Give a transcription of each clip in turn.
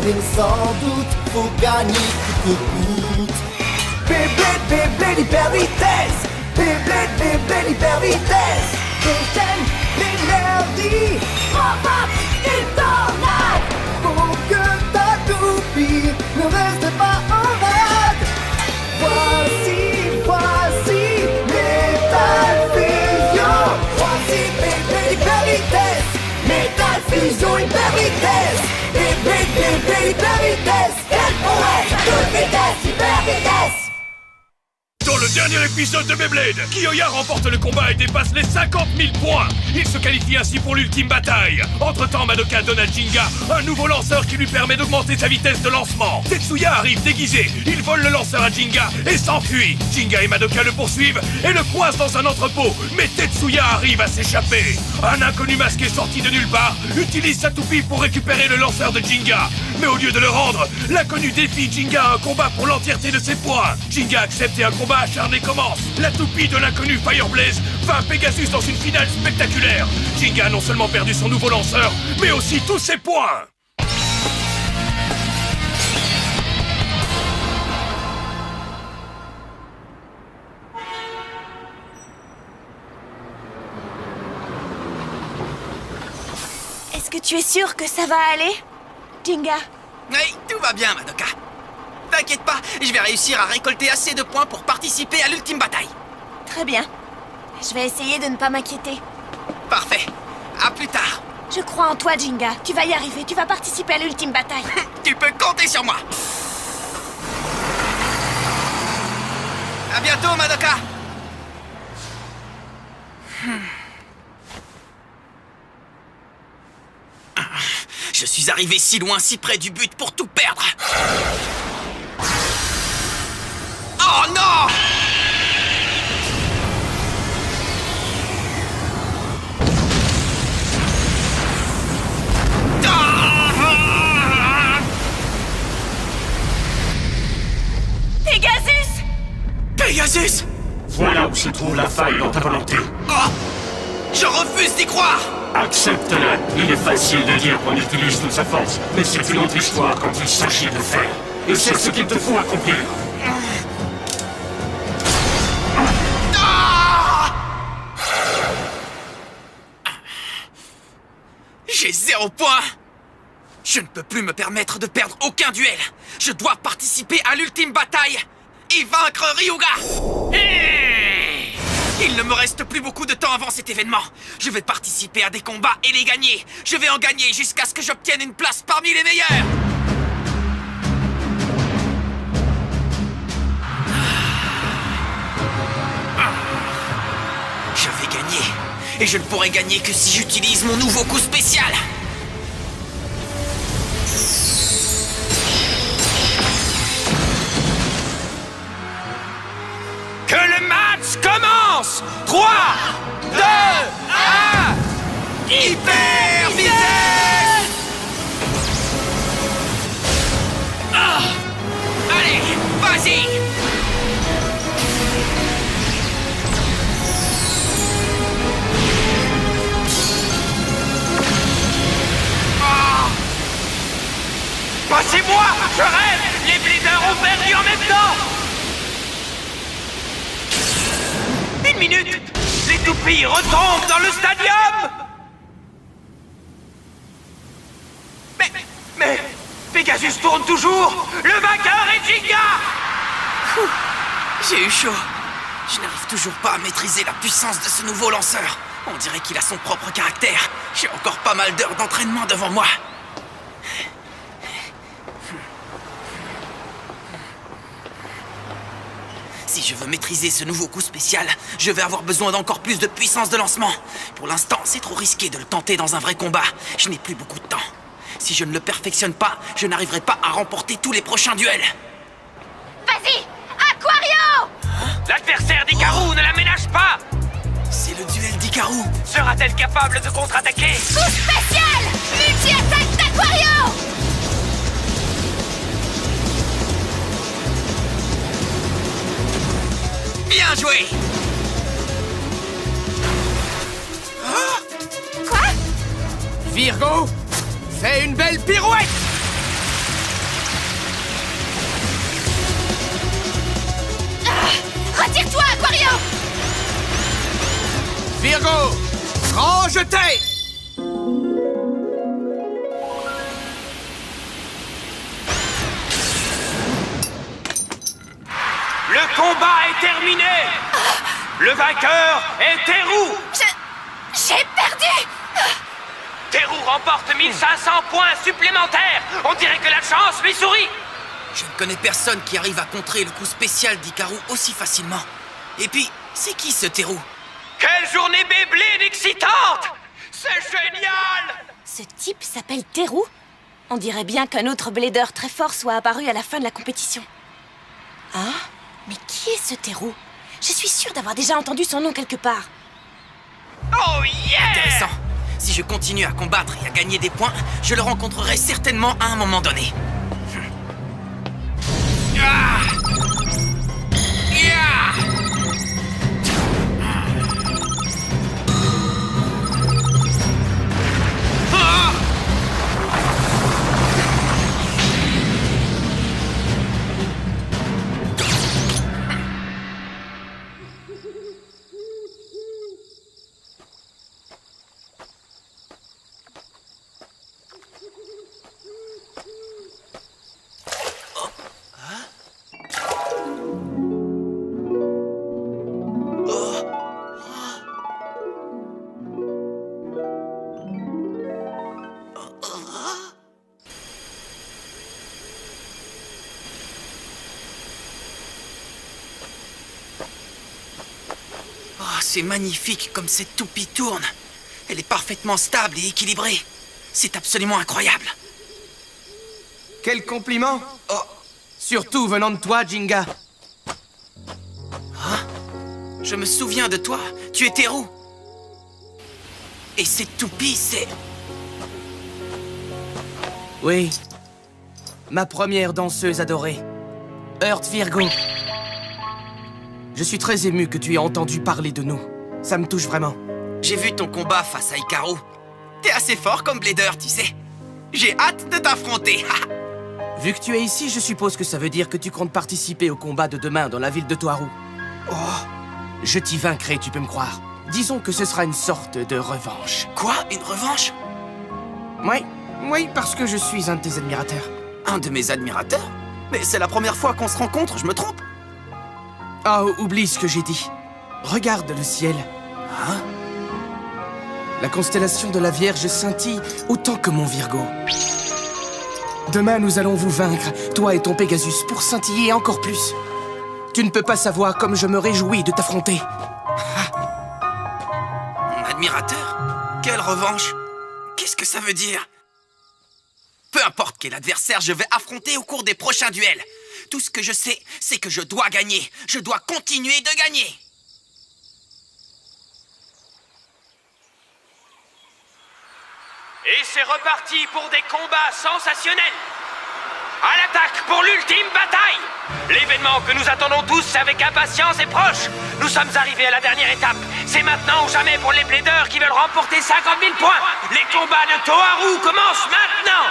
et sans doute faut gagner coûte que coûte. Beyblade hyper vitesse, Beyblade hyper vitesse. Prochaine l'énergie, frappe et tornade. Faut que ta toupie ne reste pas en rade. Voici Metal Fusion. Voici Beyblade hyper vitesse, Metal Fusion hyper vitesse. Beyblade hyper vitesse. Quelle prouesse, toute vitesse, hyper vitesse. Dans le dernier épisode de Beyblade, Kiyoya remporte le combat et dépasse les 50 000 points. Il se qualifie ainsi pour l'ultime bataille. Entre-temps, Madoka donne à Jinga un nouveau lanceur qui lui permet d'augmenter sa vitesse de lancement. Tetsuya arrive déguisé, il vole le lanceur à Jinga et s'enfuit. Jinga et Madoka le poursuivent et le coincent dans un entrepôt. Mais Tetsuya arrive à s'échapper. Un inconnu masqué sorti de nulle part utilise sa toupie pour récupérer le lanceur de Jinga. Mais au lieu de le rendre, l'inconnu défie Jinga à un combat pour l'entièreté de ses points. Jinga accepte et un combat acharné commence. La toupie de l'inconnu Fireblaze va à Pegasus dans une finale spectaculaire. Jinga a non seulement perdu son nouveau lanceur, mais aussi tous ses points. Est-ce que tu es sûr que ça va aller, Jinga? Oui, tout va bien, Madoka. T'inquiète pas, je vais réussir à récolter assez de points pour participer à l'ultime bataille. Très bien. Je vais essayer de ne pas m'inquiéter. Parfait. À plus tard. Je crois en toi, Jinga. Tu vas y arriver. Tu vas participer à l'ultime bataille. Tu peux compter sur moi. À bientôt, Madoka. Je suis arrivé si loin, si près du but pour tout perdre. Oh non! Pegasus! Pegasus! Voilà où se trouve la faille dans ta volonté. Oh! Je refuse d'y croire! Accepte-le. Il est facile de dire qu'on utilise toute sa force, mais c'est une autre histoire quand il s'agit de faire. Et c'est ce qu'il te faut accomplir. J'ai 0 point! Je ne peux plus me permettre de perdre aucun duel. Je dois participer à l'ultime bataille et vaincre Ryuga. Il ne me reste plus beaucoup de temps avant cet événement. Je vais participer à des combats et les gagner. Je vais en gagner jusqu'à ce que j'obtienne une place parmi les meilleurs. Je vais gagner. Et je ne pourrai gagner que si j'utilise mon nouveau coup spécial. Que le match commence! 3, 2, 1... Hyper vitesse! Allez, vas-y! Passez-moi! Je rêve! Les bleeders ont perdu en même temps! Une minute! Les toupies retombent dans le stadium! Mais... Pegasus tourne toujours! Le vainqueur est Jinga! J'ai eu chaud. Je n'arrive toujours pas à maîtriser la puissance de ce nouveau lanceur. On dirait qu'il a son propre caractère. J'ai encore pas mal d'heures d'entraînement devant moi. Si je veux maîtriser ce nouveau coup spécial, je vais avoir besoin d'encore plus de puissance de lancement. Pour l'instant, c'est trop risqué de le tenter dans un vrai combat. Je n'ai plus beaucoup de temps. Si je ne le perfectionne pas, je n'arriverai pas à remporter tous les prochains duels. Vas-y! Aquario! L'adversaire d'Ikaru ne la ménage pas! C'est le duel d'Ikaru. Sera-t-elle capable de contre-attaquer? Coup spécial! Multi-attaque d'Aquario! Bien joué! Quoi? Virgo, fais une belle pirouette. Virgo, franc jeté. Le combat est terminé. Le vainqueur est Teru. J'ai perdu! Teru remporte 1500 points supplémentaires. On dirait que la chance lui sourit. Je ne connais personne qui arrive à contrer le coup spécial d'Hikaru aussi facilement. Et puis, c'est qui ce Teru? Quelle journée Beyblade excitante! C'est génial! Ce type s'appelle Teru. On dirait bien qu'un autre blader très fort soit apparu à la fin de la compétition. Hein? Mais qui est ce Teru? Je suis sûre d'avoir déjà entendu son nom quelque part. Oh yeah! Intéressant. Si je continue à combattre et à gagner des points, je le rencontrerai certainement à un moment donné. Ah! Yeah! Ah! Oh, c'est magnifique comme cette toupie tourne. Elle est parfaitement stable et équilibrée. C'est absolument incroyable. Quel compliment. Oh, surtout venant de toi, Jinga. Je me souviens de toi. Tu es Teru. Et cette toupie, c'est... Oui. Ma première danseuse adorée. Earth Virgo. Je suis très ému que tu aies entendu parler de nous. Ça me touche vraiment. J'ai vu ton combat face à Hikaru. T'es assez fort comme blader, tu sais. J'ai hâte de t'affronter. Vu que tu es ici, je suppose que ça veut dire que tu comptes participer au combat de demain dans la ville de Toharu. Oh, je t'y vaincrai, tu peux me croire. Disons que ce sera une sorte de revanche. Quoi? Une revanche? Oui, parce que je suis un de tes admirateurs. Un de mes admirateurs? Mais c'est la première fois qu'on se rencontre, je me trompe? Oh, oublie ce que j'ai dit. Regarde le ciel. Hein? La constellation de la Vierge scintille autant que mon Virgo. Demain, nous allons vous vaincre, toi et ton Pegasus, pour scintiller encore plus. Tu ne peux pas savoir comme je me réjouis de t'affronter. Mon admirateur? Quelle revanche? Qu'est-ce que ça veut dire? Peu importe quel adversaire je vais affronter au cours des prochains duels. Tout ce que je sais, c'est que je dois gagner. Je dois continuer de gagner. Et c'est reparti pour des combats sensationnels. À l'attaque pour l'ultime bataille. L'événement que nous attendons tous avec impatience est proche. Nous sommes arrivés à la dernière étape. C'est maintenant ou jamais pour les bladers qui veulent remporter 50 000 points. Les combats de Toharu commencent maintenant.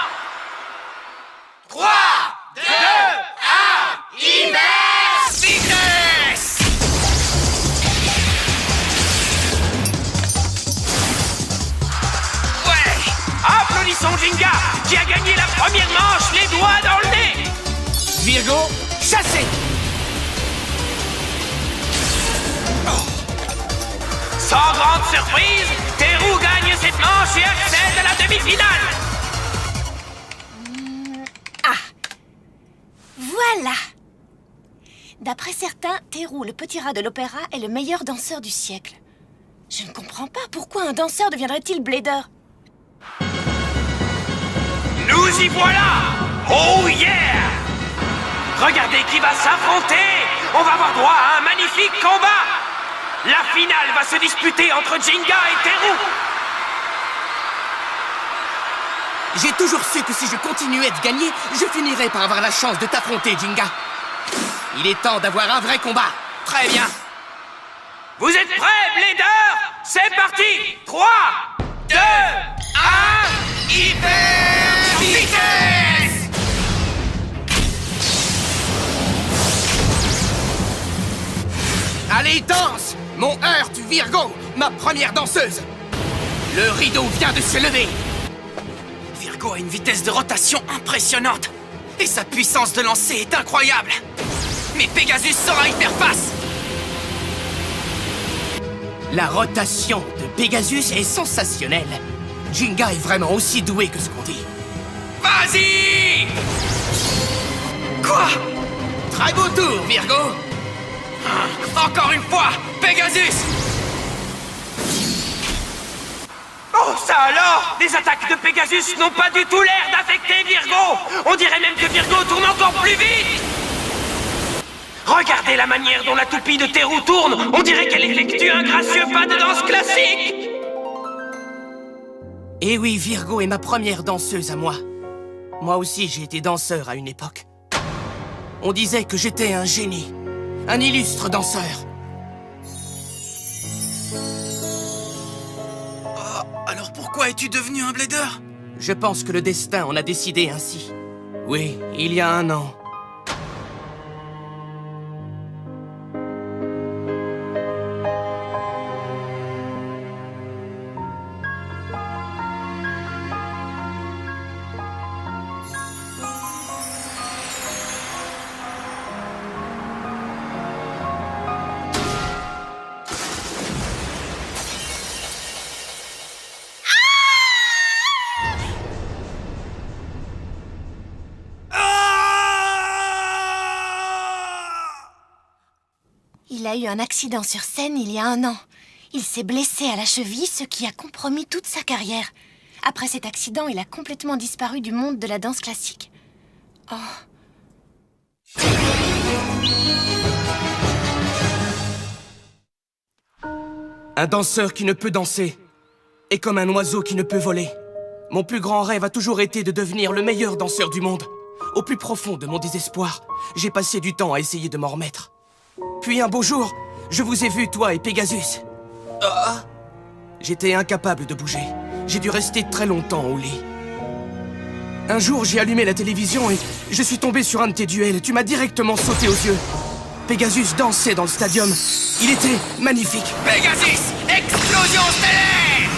3, 2, 1, immerse! Vitesse! Ouais! Applaudissons Jinga, qui a gagné la première manche les doigts dans le nez! Virgo, chassé! Sans grande surprise, Teru gagne cette manche et accède à la demi-finale! Voilà! D'après certains, Teru, le petit rat de l'opéra, est le meilleur danseur du siècle. Je ne comprends pas pourquoi un danseur deviendrait-il blader. Nous y voilà! Oh yeah! Regardez qui va s'affronter! On va avoir droit à un magnifique combat! La finale va se disputer entre Jinga et Teru! J'ai toujours su que si je continuais de gagner, je finirais par avoir la chance de t'affronter, Jinga. Il est temps d'avoir un vrai combat. Très bien. Vous êtes prêts, Blader? C'est parti! 3, 2, 1, Hyper vitesse! Allez, danse! Mon Earth Virgo! ma première danseuse. Le rideau vient de se lever. Virgo a une vitesse de rotation impressionnante. Et sa puissance de lancer est incroyable. Mais Pegasus saura y faire face. La rotation de Pegasus est sensationnelle. Jinga est vraiment aussi doué que ce qu'on dit. Vas-y! Quoi? Très beau tour, Virgo. Encore une fois, Pegasus! Oh, ça alors! Les attaques de Pegasus n'ont pas du tout l'air d'affecter Virgo! On dirait même que Virgo tourne encore plus vite! Regardez la manière dont la toupie de Teru tourne! On dirait qu'elle effectue un gracieux pas de danse classique! Eh oui, Virgo est ma première danseuse à moi. Moi aussi, j'ai été danseur à une époque. On disait que j'étais un génie, un illustre danseur. Alors pourquoi es-tu devenu un blader? Je pense que le destin en a décidé ainsi. Oui, il y a 1 an. Il a eu un accident sur scène il y a 1 an. Il s'est blessé à la cheville, ce qui a compromis toute sa carrière. Après cet accident, il a complètement disparu du monde de la danse classique. Oh. Un danseur qui ne peut danser est comme un oiseau qui ne peut voler. Mon plus grand rêve a toujours été de devenir le meilleur danseur du monde. Au plus profond de mon désespoir, j'ai passé du temps à essayer de m'en remettre. Puis un beau jour, je vous ai vu, toi et Pegasus. J'étais incapable de bouger. J'ai dû rester très longtemps au lit. Un jour, j'ai allumé la télévision et je suis tombé sur un de tes duels. Tu m'as directement sauté aux yeux. Pegasus dansait dans le stadium. Il était magnifique. Pegasus! Explosion stellaire!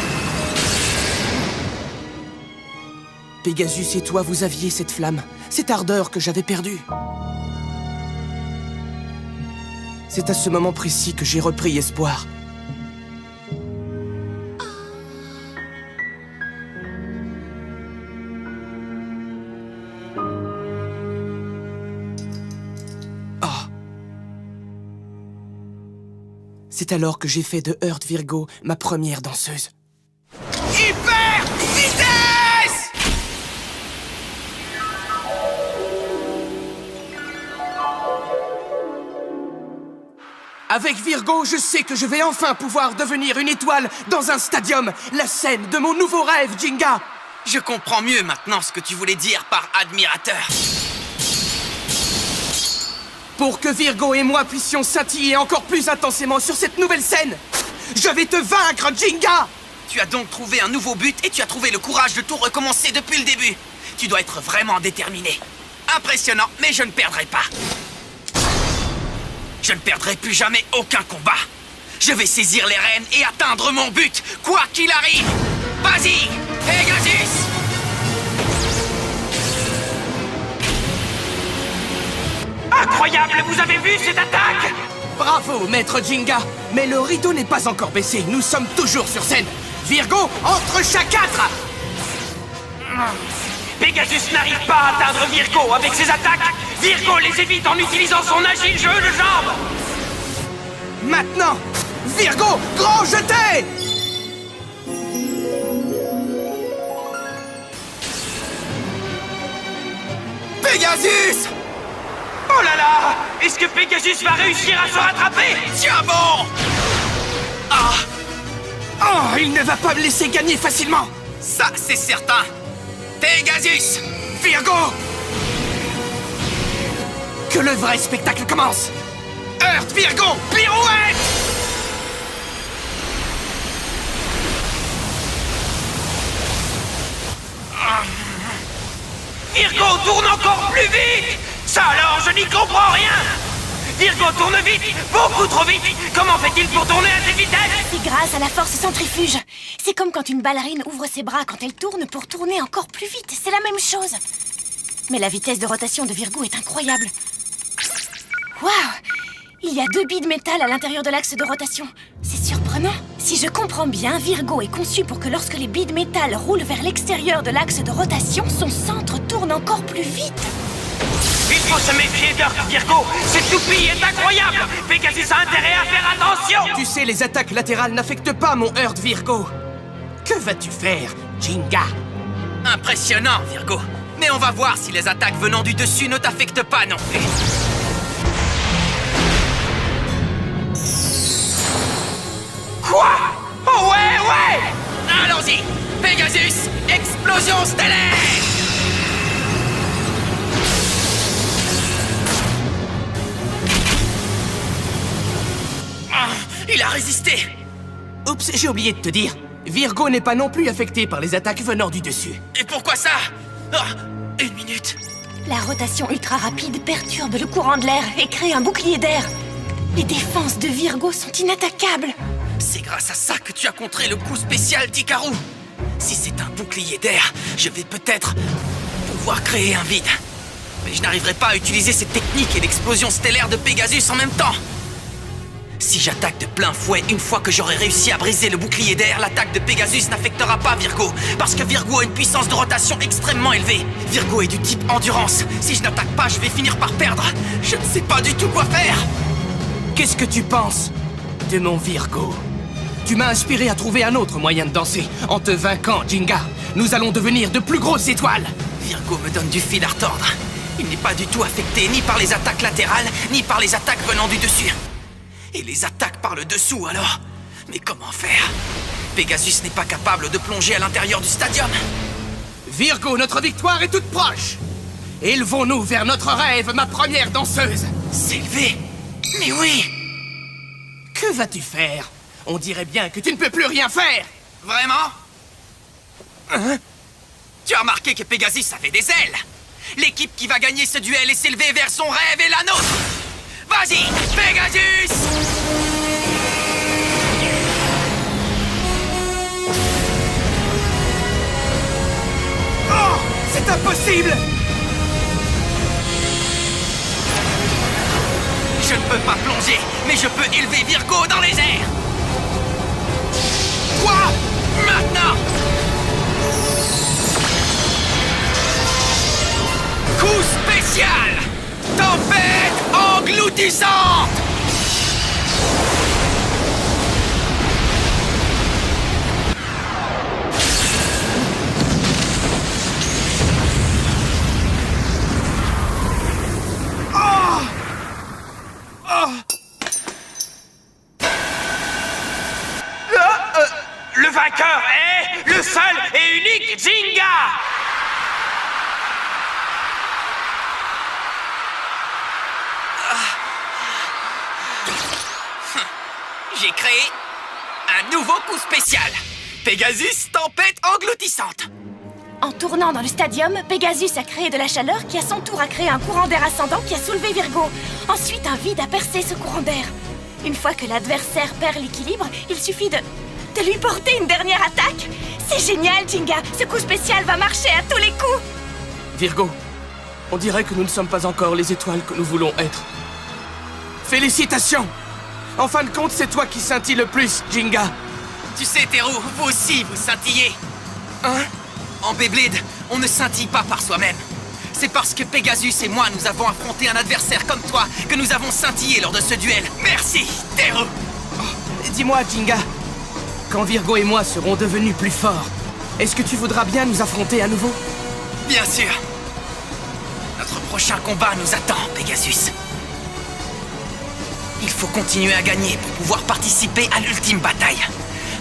Pegasus et toi, vous aviez cette flamme, cette ardeur que j'avais perdue. C'est à ce moment précis que j'ai repris espoir. Oh. C'est alors que j'ai fait de Earth Virgo ma première danseuse. Hyper vitesse! Avec Virgo, je sais que je vais enfin pouvoir devenir une étoile dans un stadium, la scène de mon nouveau rêve, Jinga. Je comprends mieux maintenant ce que tu voulais dire par admirateur. Pour que Virgo et moi puissions scintiller encore plus intensément sur cette nouvelle scène, je vais te vaincre, Jinga! Tu as donc trouvé un nouveau but et tu as trouvé le courage de tout recommencer depuis le début. Tu dois être vraiment déterminé. Impressionnant, mais je ne perdrai pas. Je ne perdrai plus jamais aucun combat. Je vais saisir les rênes et atteindre mon but, quoi qu'il arrive. Vas-y, Pegasus! Incroyable, vous avez vu cette attaque? Bravo, maître Jinga. Mais le rideau n'est pas encore baissé, nous sommes toujours sur scène. Virgo, entre chaque 4. Pegasus n'arrive pas à atteindre Virgo avec ses attaques. Virgo les évite en utilisant son agile jeu de jambes. Maintenant, Virgo, grand jeté! Pegasus! Oh là là! Est-ce que Pegasus va réussir à se rattraper? Tiens bon! Oh, il ne va pas me laisser gagner facilement. Ça, c'est certain. Pegasus! Virgo! Que le vrai spectacle commence! Earth Virgo! Pirouette! Virgo tourne encore plus vite! Ça alors, je n'y comprends rien! Virgo tourne vite, beaucoup trop vite. Comment fait-il pour tourner à cette vitesse? C'est grâce à la force centrifuge. C'est comme quand une ballerine ouvre ses bras quand elle tourne pour tourner encore plus vite. C'est la même chose. Mais la vitesse de rotation de Virgo est incroyable. Waouh! Il y a 2 billes de métal à l'intérieur de l'axe de rotation. C'est surprenant. Si je comprends bien, Virgo est conçu pour que lorsque les billes de métal roulent vers l'extérieur de l'axe de rotation, son centre tourne encore plus vite. Il faut se méfier d'Earth, Virgo. Cette toupie est incroyable. Pegasus a intérêt à faire attention. Tu sais, les attaques latérales n'affectent pas mon Earth, Virgo. Que vas-tu faire, Jinga? Impressionnant, Virgo. Mais on va voir si les attaques venant du dessus ne t'affectent pas non plus. Quoi? Oh ouais! Allons-y! Pegasus, explosion stellaire! Ah, il a résisté! Oups, j'ai oublié de te dire. Virgo n'est pas non plus affecté par les attaques venant du dessus. Et pourquoi ça? Ah, 1 minute. La rotation ultra rapide perturbe le courant de l'air et crée un bouclier d'air. Les défenses de Virgo sont inattaquables. C'est grâce à ça que tu as contré le coup spécial d'Ikaru. Si c'est un bouclier d'air, je vais peut-être pouvoir créer un vide. Mais je n'arriverai pas à utiliser cette technique et l'explosion stellaire de Pegasus en même temps. Si j'attaque de plein fouet une fois que j'aurai réussi à briser le bouclier d'air, l'attaque de Pegasus n'affectera pas Virgo, parce que Virgo a une puissance de rotation extrêmement élevée. Virgo est du type endurance. Si je n'attaque pas, je vais finir par perdre. Je ne sais pas du tout quoi faire. Qu'est-ce que tu penses de mon Virgo? Tu m'as inspiré à trouver un autre moyen de danser. En te vainquant, Jinga, nous allons devenir de plus grosses étoiles. Virgo me donne du fil à retordre. Il n'est pas du tout affecté ni par les attaques latérales, ni par les attaques venant du dessus. Et les attaques par le dessous, alors? Mais comment faire? Pegasus n'est pas capable de plonger à l'intérieur du stadium. Virgo, notre victoire est toute proche. Élevons-nous vers notre rêve, ma première danseuse. S'élever? Mais oui! Que vas-tu faire? On dirait bien que tu ne peux plus rien faire. Vraiment? Hein? Tu as remarqué que Pegasus avait des ailes? L'équipe qui va gagner ce duel et s'élever vers son rêve est la nôtre! Vas-y, Pegasus! Oh! C'est impossible! Je ne peux pas plonger, mais je peux élever Virgo dans les airs! Quoi? Maintenant! Coup spécial! Tempête engloutissante! Le vainqueur est le seul et unique Jinga! J'ai créé un nouveau coup spécial. Pegasus tempête engloutissante. En tournant dans le stadium, Pegasus a créé de la chaleur qui à son tour a créé un courant d'air ascendant qui a soulevé Virgo. Ensuite, un vide a percé ce courant d'air. Une fois que l'adversaire perd l'équilibre, il suffit de lui porter une dernière attaque. C'est génial, Jinga. Ce coup spécial va marcher à tous les coups. Virgo, on dirait que nous ne sommes pas encore les étoiles que nous voulons être. Félicitations! En fin de compte, c'est toi qui scintille le plus, Jinga. Tu sais, Teru, vous aussi, vous scintillez. Hein? En Beyblade, on ne scintille pas par soi-même. C'est parce que Pegasus et moi, nous avons affronté un adversaire comme toi que nous avons scintillé lors de ce duel. Merci, Teru. Dis-moi, Jinga, quand Virgo et moi serons devenus plus forts, est-ce que tu voudras bien nous affronter à nouveau? Bien sûr. Notre prochain combat nous attend, Pegasus. Il faut continuer à gagner pour pouvoir participer à l'ultime bataille.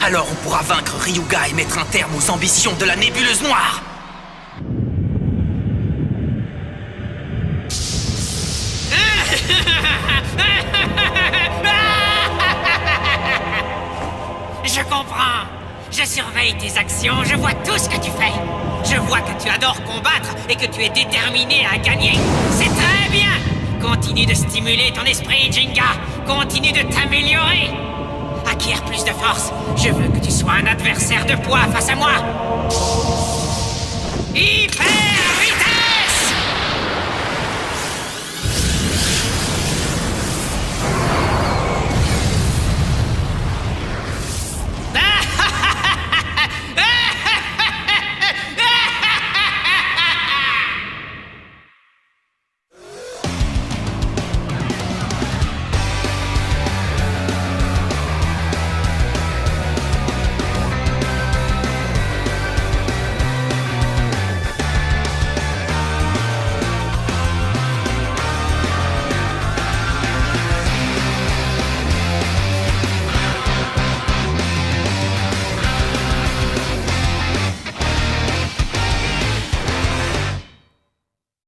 Alors on pourra vaincre Ryuga et mettre un terme aux ambitions de la nébuleuse noire. Je comprends. Je surveille tes actions, je vois tout ce que tu fais. Je vois que tu adores combattre et que tu es déterminé à gagner. C'est très bien. Continue de stimuler ton esprit, Jinga. Continue de t'améliorer. Acquiert plus de force. Je veux que tu sois un adversaire de poids face à moi. Hyper